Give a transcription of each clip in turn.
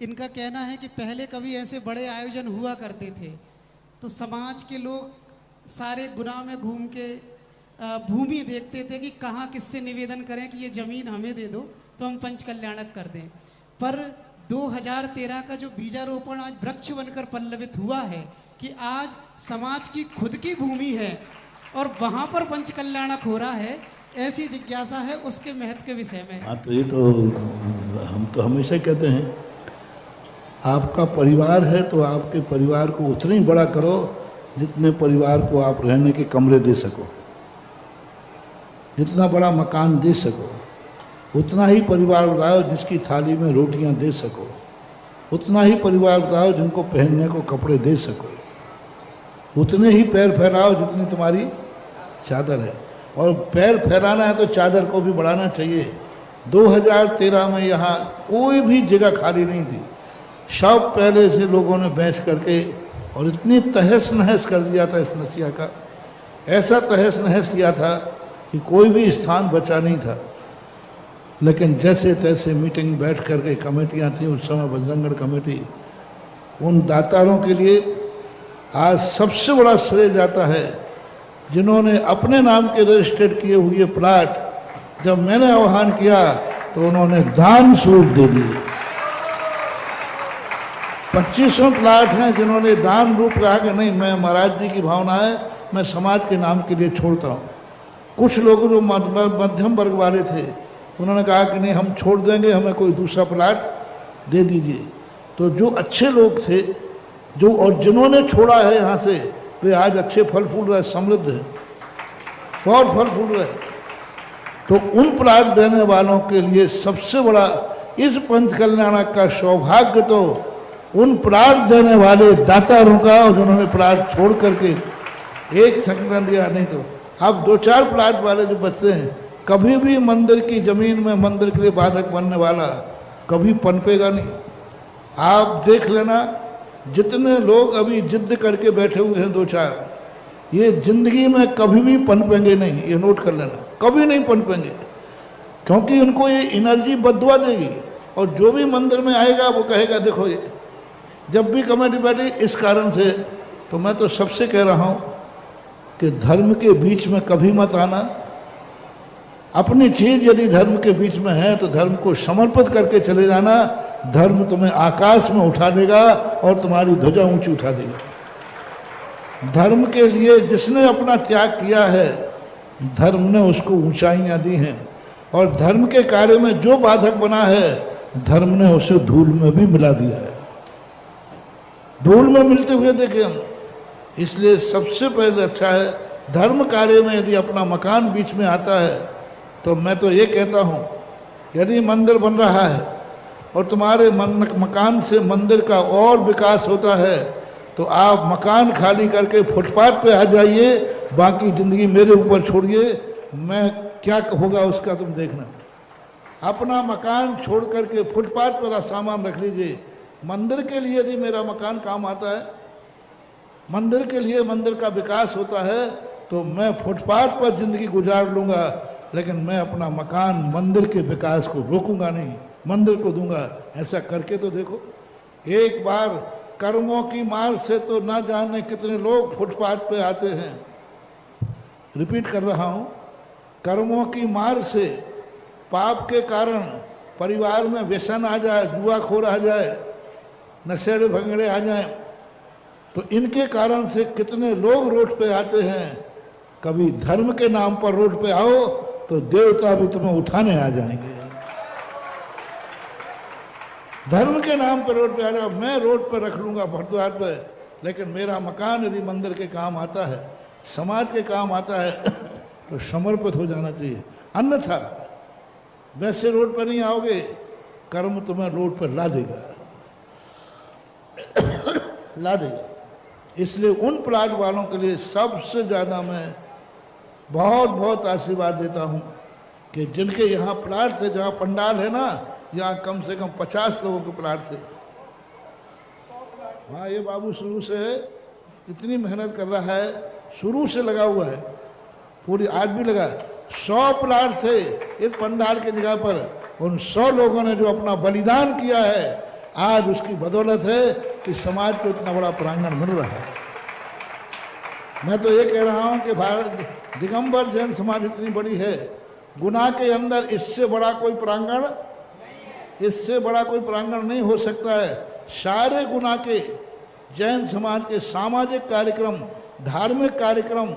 इनका कहना है कि पहले कभी ऐसे बड़े आयोजन हुआ करते थे तो समाज के लोग सारे गुना में घूम के भूमि देखते थे कि कहाँ किससे निवेदन करें कि ये ज़मीन हमें दे दो तो हम पंच कल्याणक कर दें। पर 2013 का जो बीजारोपण आज वृक्ष बनकर पल्लवित हुआ है कि आज समाज की खुद की भूमि है और वहाँ पर पंच कल्याणक हो रहा है, ऐसी जिज्ञासा है उसके महत्व के विषय में। हाँ, तो ये तो हम तो हमेशा कहते हैं, आपका परिवार है तो आपके परिवार को उतना ही बड़ा करो जितने परिवार को आप रहने के कमरे दे सको, जितना बड़ा मकान दे सको, उतना ही परिवार बताओ जिसकी थाली में रोटियां दे सको, उतना ही परिवार बताओ जिनको पहनने को कपड़े दे सको, उतने ही पैर फैलाओ जितनी तुम्हारी चादर है। और पैर फैलाना है तो चादर को भी बढ़ाना चाहिए। 2013 में यहाँ कोई भी जगह खाली नहीं थी, सब पहले से लोगों ने बेच करके और इतनी तहस नहस कर दिया था इस नसिया का, ऐसा तहस नहस किया था कि कोई भी स्थान बचा नहीं था। लेकिन जैसे तैसे मीटिंग बैठ करके कमेटियाँ थी उस समय, बजरंगगढ़ कमेटी, उन दातारों के लिए आज सबसे बड़ा श्रेय जाता है जिन्होंने अपने नाम के रजिस्टर्ड किए हुए प्लाट जब मैंने आह्वान किया तो उन्होंने दान स्वरूप दे दिए। 2500 प्लाट हैं जिन्होंने दान रूप कहा कि नहीं, मैं महाराज जी की भावना है, मैं समाज के नाम के लिए छोड़ता हूँ। कुछ लोग जो मध्यम वर्ग वाले थे उन्होंने कहा कि नहीं, हम छोड़ देंगे, हमें कोई दूसरा प्लाट दे दीजिए। तो जो अच्छे लोग थे जो और जिन्होंने छोड़ा है यहाँ से, वे आज अच्छे फल फूल रहे, समृद्ध है, बहुत फल फूल रहे। तो उन प्लाट देने वालों के लिए सबसे बड़ा इस पंच कल्याणक का सौभाग्य तो उन प्लाट देने वाले दातारों का, जिन्होंने प्लाट छोड़ करके एक संकलन दिया। नहीं तो अब 2-4 प्लाट वाले जो बचते हैं, कभी भी मंदिर की जमीन में मंदिर के लिए बाधक बनने वाला कभी पनपेगा नहीं। आप देख लेना, जितने लोग अभी जिद करके बैठे हुए हैं 2-4, ये जिंदगी में कभी भी पनपेंगे नहीं, ये नोट कर लेना, कभी नहीं पनपेंगे, क्योंकि उनको ये एनर्जी बदवा देगी। और जो भी मंदिर में आएगा वो कहेगा देखो, ये जब भी कमेटी बैठी इस कारण से, तो मैं तो सबसे कह रहा हूँ कि धर्म के बीच में कभी मत आना। अपनी चीज़ यदि धर्म के बीच में है तो धर्म को समर्पित करके चले जाना। धर्म तुम्हें आकाश में उठा देगा और तुम्हारी ध्वजा ऊंची उठा देगा। धर्म के लिए जिसने अपना त्याग किया है, धर्म ने उसको ऊंचाइयां दी हैं, और धर्म के कार्य में जो बाधक बना है, धर्म ने उसे धूल में भी मिला दिया है, धूल में मिलते हुए देखे हम। इसलिए सबसे पहले अच्छा है, धर्म कार्य में यदि अपना मकान बीच में आता है तो मैं तो ये कहता हूँ, यदि मंदिर बन रहा है और तुम्हारे मकान से मंदिर का और विकास होता है तो आप मकान खाली करके फुटपाथ पे आ जाइए, बाकी ज़िंदगी मेरे ऊपर छोड़िए, मैं क्या होगा उसका तुम देखना। अपना मकान छोड़ करके फुटपाथ पर सामान रख लीजिए। मंदिर के लिए यदि मेरा मकान काम आता है, मंदिर के लिए मंदिर का विकास होता है, तो मैं फुटपाथ पर ज़िंदगी गुजार लूँगा, लेकिन मैं अपना मकान मंदिर के विकास को रोकूंगा नहीं, मंदिर को दूंगा। ऐसा करके तो देखो। एक बार कर्मों की मार से तो ना जाने कितने लोग फुटपाथ पे आते हैं। रिपीट कर रहा हूँ, कर्मों की मार से, पाप के कारण परिवार में व्यसन आ जाए, जुआखोर आ जाए, नशेड़े भंगड़े आ जाएं, तो इनके कारण से कितने लोग रोड पे आते हैं। कभी धर्म के नाम पर रोड पे आओ तो देवता भी तुम्हें उठाने आ जाएंगे। धर्म के नाम पर रोड पे आ जाओ, मैं रोड पर रख लूँगा भरद्वार पे, लेकिन मेरा मकान यदि मंदिर के काम आता है, समाज के काम आता है, तो समर्पित हो जाना चाहिए। अन्यथा वैसे रोड पर नहीं आओगे, कर्म तुम्हें रोड पर ला देगा, ला देगा। इसलिए उन प्लाट वालों के लिए सबसे ज़्यादा मैं बहुत बहुत आशीर्वाद देता हूँ कि जिनके यहाँ प्लाट थे, जहाँ पंडाल है ना, यहाँ कम से कम 50 लोगों के प्लाट थे। हाँ, ये बाबू शुरू से इतनी मेहनत कर रहा है, शुरू से लगा हुआ है, पूरी आज भी लगा। 100 प्लाट थे एक पंडाल की जगह पर। उन 100 लोगों ने जो अपना बलिदान किया है, आज उसकी बदौलत है कि समाज को इतना बड़ा प्रांगण मिल रहा है। मैं तो ये कह रहा हूँ कि भारत दिगंबर जैन समाज इतनी बड़ी है, गुनाह के अंदर इससे बड़ा कोई प्रांगण, इससे बड़ा कोई प्रांगण नहीं हो सकता है। सारे गुनाह के जैन समाज के सामाजिक कार्यक्रम, धार्मिक कार्यक्रम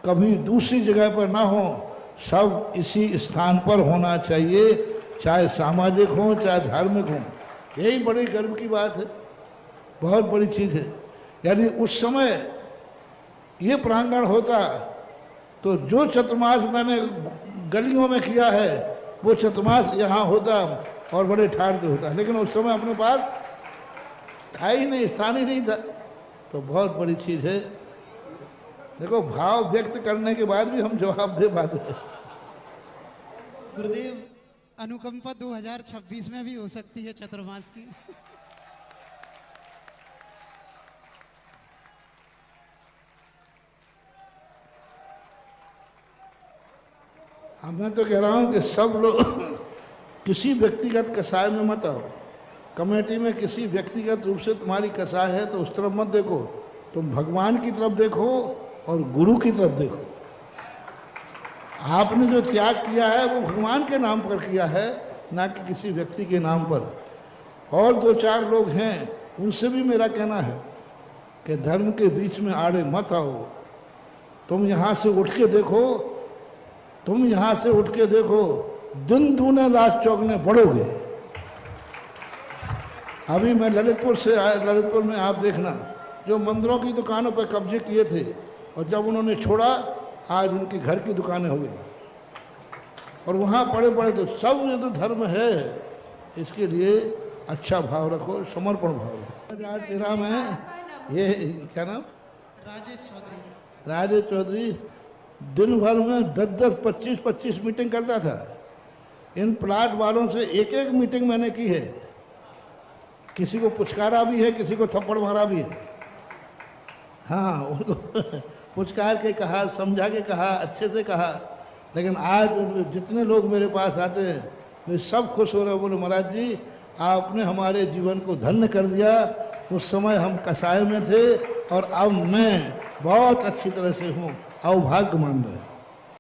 कभी दूसरी जगह पर ना हो, सब इसी स्थान पर होना चाहिए, चाहे सामाजिक हो चाहे धार्मिक हो। यही बड़ी गर्व की बात है, बहुत बड़ी चीज़ है। यानी उस समय ये प्रांगण होता तो जो चतुर्मास मैंने गलियों में किया है वो चतुर्मास यहाँ होता और बड़े ठाड़ के होता, लेकिन उस समय अपने पास था ही नहीं, स्थान ही नहीं था। तो बहुत बड़ी चीज़ है। देखो, भाव व्यक्त करने के बाद भी हम जवाब दे पाते हैं। गुरुदेव, अनुकंपा 2026 में भी हो सकती है चतुर्मास की। मैं तो कह रहा हूँ कि सब लोग किसी व्यक्तिगत कसाय में मत आओ। कमेटी में किसी व्यक्तिगत रूप से तुम्हारी कसाय है तो उस तरफ मत देखो, तुम भगवान की तरफ देखो और गुरु की तरफ देखो। आपने जो त्याग किया है वो भगवान के नाम पर किया है, ना कि किसी व्यक्ति के नाम पर। और दो चार लोग हैं, उनसे भी मेरा कहना है कि धर्म के बीच में आड़े मत आओ। तुम यहाँ से उठ के देखो, तुम यहाँ से उठ के देखो, दिन दूने रात चौगने बढ़ोगे। अभी मैं ललितपुर से आया, ललितपुर में आप देखना, जो मंदिरों की दुकानों पर कब्जे किए थे और जब उन्होंने छोड़ा, आज उनकी घर की दुकानें हो गई और वहाँ पड़े पड़े। तो सब ये तो धर्म है, इसके लिए अच्छा भाव रखो, समर्पण भाव रखो। आज तेरा में ये क्या नाम, राजेश चौधरी। राजेश चौधरी दिन भर में 10-10, 25-25 मीटिंग करता था। इन प्लाट वालों से एक एक मीटिंग मैंने की है, किसी को पुचकारा भी है, किसी को थप्पड़ मारा भी है। हाँ, उनको पुचकार के कहा, समझा के कहा, अच्छे से कहा। लेकिन आज जितने लोग मेरे पास आते हैं वे सब खुश हो रहे, बोले महाराज जी आपने हमारे जीवन को धन्य कर दिया। उस समय हम कसाय में थे और अब मैं बहुत अच्छी तरह से हूँ, अवभाग्य मान रहे हैं।